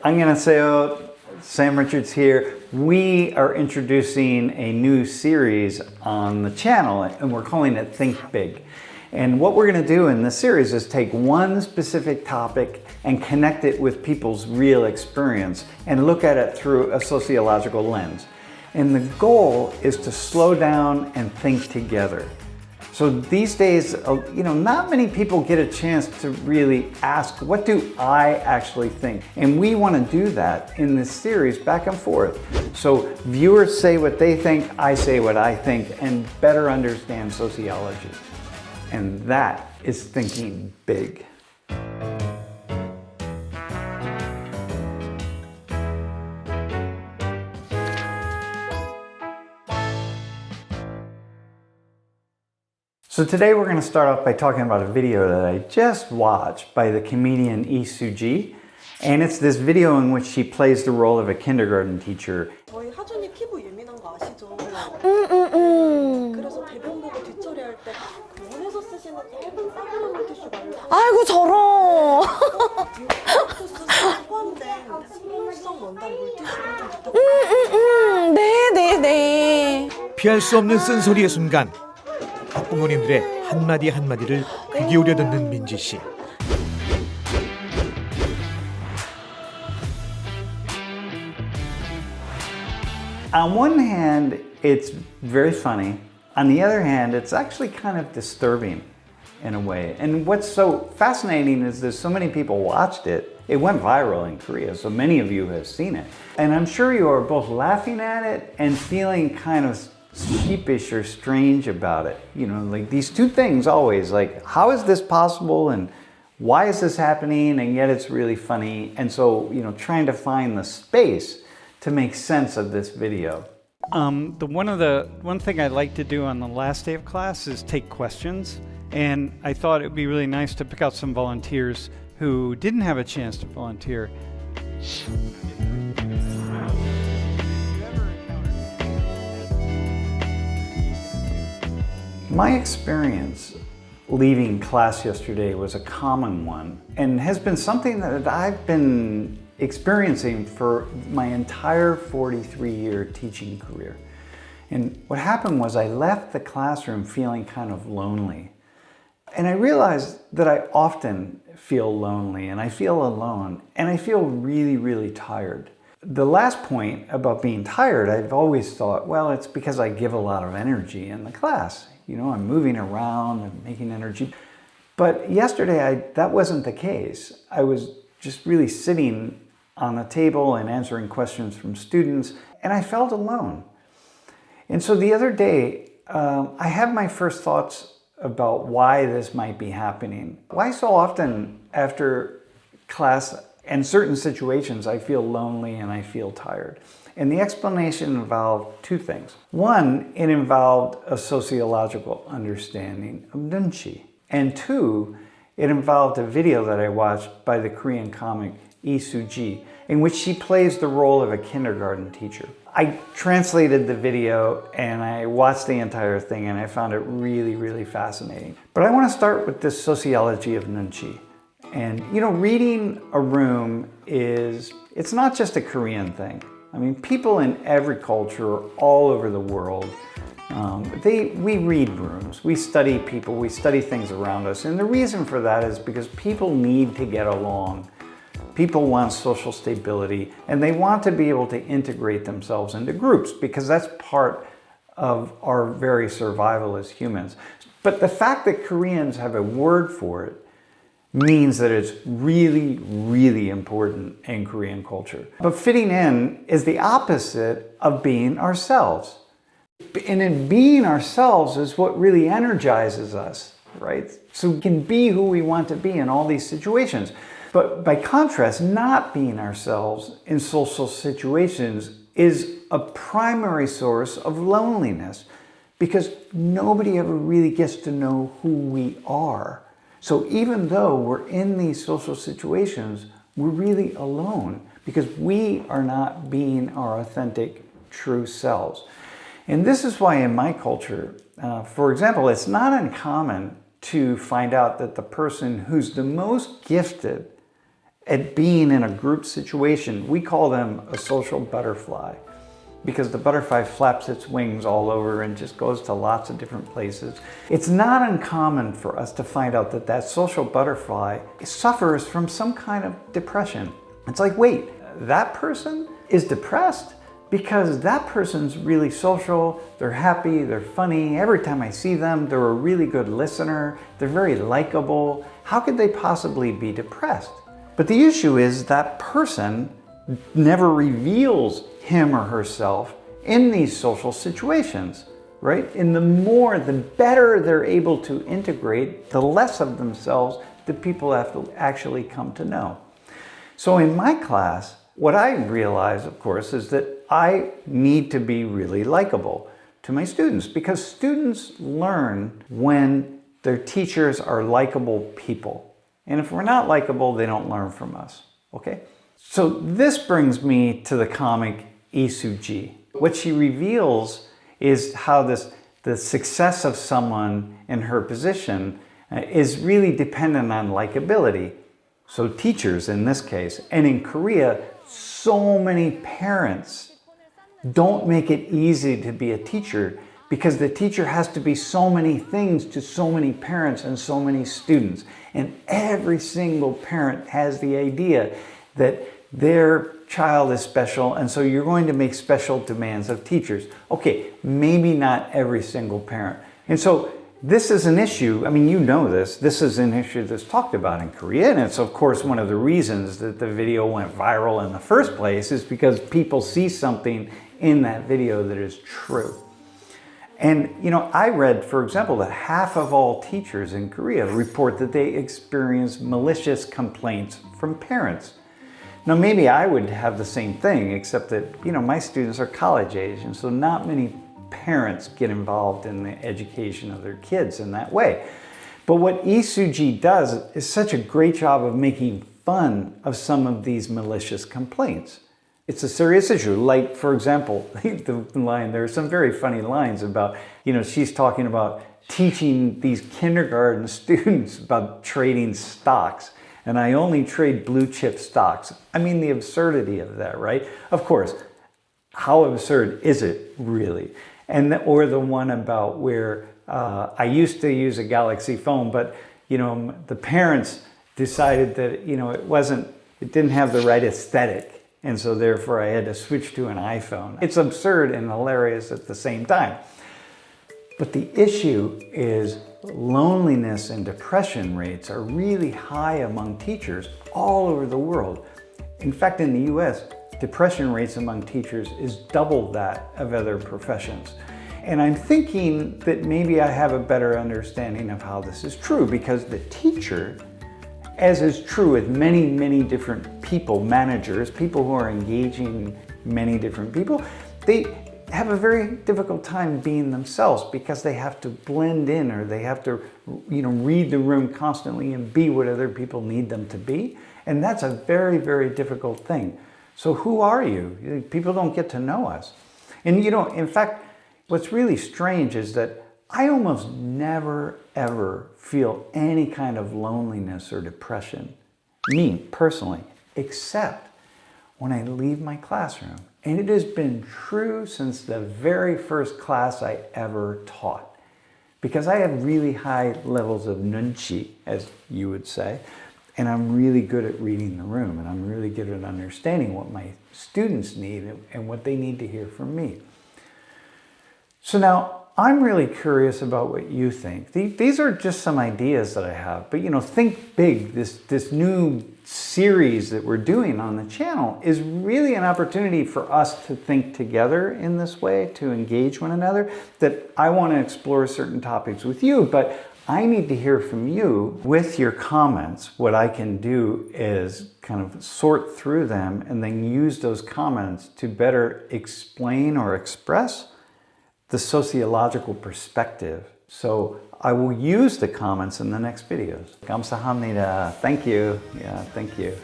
안녕하세요. Sam Richards here. We are introducing a new series on the channel, and we're calling it Think Big. And what we're going to do in this series is take one specific topic and connect it with people's real experience and look at it through a sociological lens. And the goal is to slow down and think together. So these days, not many people get a chance to really ask, what do I actually think? And we want to do that in this series back and forth. So viewers say what they think, I say what I think, and better understand sociology. And that is thinking big. So today we're going to start off by talking about a video that I just watched by the comedian Lee Soo-ji. And it's this video in which she plays the role of a kindergarten teacher. 저희 하준이 피부 예민한 거 아시죠? 그래서 대본 보고 뒷처리할 때 원에서 쓰시는 얇은 싸구려 물티슈 말고 아이고 저런. 듀오플러스 포함된 식물성 원단 물티슈를 좀 부탁드립니다. 네네네. 피할 수 없는 쓴소리의 순간 학부모님들의 한마디 한마디를 귀 기울여 듣는 민지 씨. On one hand, it's very funny. On the other hand, it's actually kind of disturbing in a way. And what's so fascinating is that so many people watched it. It went viral in Korea, so many of you have seen it. And I'm sure you are both laughing at it and feeling kind of sheepish or strange about it. Like these two things always, like how is this possible and why is this happening, and yet it's really funny. And so, trying to find the space to make sense of this video. One thing I like to do on the last day of class is take questions, and I thought it would be really nice to pick out some volunteers who didn't have a chance to volunteer. My experience leaving class yesterday was a common one and has been something that I've been experiencing for my entire 43-year teaching career. And what happened was I left the classroom feeling kind of lonely. And I realized that I often feel lonely and I feel alone and I feel really, really tired. The last point about being tired, I've always thought, well, it's because I give a lot of energy in the class. I'm moving around and making energy. But yesterday, that wasn't the case. I was just really sitting on a table and answering questions from students, and I felt alone. And so the other day, I had my first thoughts about why this might be happening. Why so often after class and certain situations, I feel lonely and I feel tired. And the explanation involved two things. One, it involved a sociological understanding of nunchi. And two, it involved a video that I watched by the Korean comic Lee Soo-ji, in which she plays the role of a kindergarten teacher. I translated the video and I watched the entire thing and I found it really, really fascinating. But I want to start with this sociology of nunchi. And reading a room it's not just a Korean thing. I mean, people in every culture all over the world, we read rooms, we study people, we study things around us. And the reason for that is because people need to get along. People want social stability, and they want to be able to integrate themselves into groups because that's part of our very survival as humans. But the fact that Koreans have a word for it means that it's really, really important in Korean culture. But fitting in is the opposite of being ourselves. And in being ourselves is what really energizes us, right? So we can be who we want to be in all these situations. But by contrast, not being ourselves in social situations is a primary source of loneliness because nobody ever really gets to know who we are. So even though we're in these social situations, we're really alone because we are not being our authentic, true selves. And this is why in my culture, for example, it's not uncommon to find out that the person who's the most gifted at being in a group situation. We call them a social butterfly because the butterfly flaps its wings all over and just goes to lots of different places. It's not uncommon for us to find out that that social butterfly suffers from some kind of depression. It's like, wait, that person is depressed because that person's really social, they're happy, they're funny. Every time I see them, they're a really good listener, they're very likable. How could they possibly be depressed? But the issue is that person never reveals him or herself in these social situations, right? And the better they're able to integrate, the less of themselves that people have to actually come to know. So in my class, what I realize, of course, is that I need to be really likable to my students because students learn when their teachers are likable people. And if we're not likable, they don't learn from us, okay? So this brings me to the comic Isuji. What she reveals is how the success of someone in her position is really dependent on likability. So teachers in this case, and in Korea, so many parents don't make it easy to be a teacher because the teacher has to be so many things to so many parents and so many students. And every single parent has the idea that their child is special, and so you're going to make special demands of teachers. Okay, maybe not every single parent. And so this is an issue, I mean, you know this is an issue that's talked about in Korea, and it's of course one of the reasons that the video went viral in the first place is because people see something in that video that is true. And you know, I read, for example, that half of all teachers in Korea report that they experience malicious complaints from parents. Now, maybe I would have the same thing, except that, you know, my students are college age, and so not many parents get involved in the education of their kids in that way. But what Isuji does is such a great job of making fun of some of these malicious complaints. It's a serious issue. Like, for example, the line, there are some very funny lines about, you know, she's talking about teaching these kindergarten students about trading stocks. And I only trade blue chip stocks. I mean, the absurdity of that, right? Of course, how absurd is it really? Or the one about where I used to use a Galaxy phone, but you know, the parents decided that, you know, it didn't have the right aesthetic. And so therefore I had to switch to an iPhone. It's absurd and hilarious at the same time. But the issue is loneliness and depression rates are really high among teachers all over the world. In fact, in the US, depression rates among teachers is double that of other professions. And I'm thinking that maybe I have a better understanding of how this is true because the teacher, as is true with many, many different people, managers, people who are engaging many different people, they have a very difficult time being themselves because they have to blend in or they have to, you know, read the room constantly and be what other people need them to be. And that's a very, very difficult thing. So who are you? People don't get to know us. And you know, in fact, what's really strange is that I almost never, ever feel any kind of loneliness or depression, me personally, except when I leave my classroom. And it has been true since the very first class I ever taught. Because I have really high levels of nunchi, as you would say, and I'm really good at reading the room, and I'm really good at understanding what my students need and what they need to hear from me. So now, I'm really curious about what you think. These are just some ideas that I have, but you know, think big. This new series that we're doing on the channel is really an opportunity for us to think together in this way, to engage one another, that I want to explore certain topics with you, but I need to hear from you with your comments. What I can do is kind of sort through them and then use those comments to better explain or express the sociological perspective. So I will use the comments in the next videos. 감사합니다. Thank you. Yeah, thank you.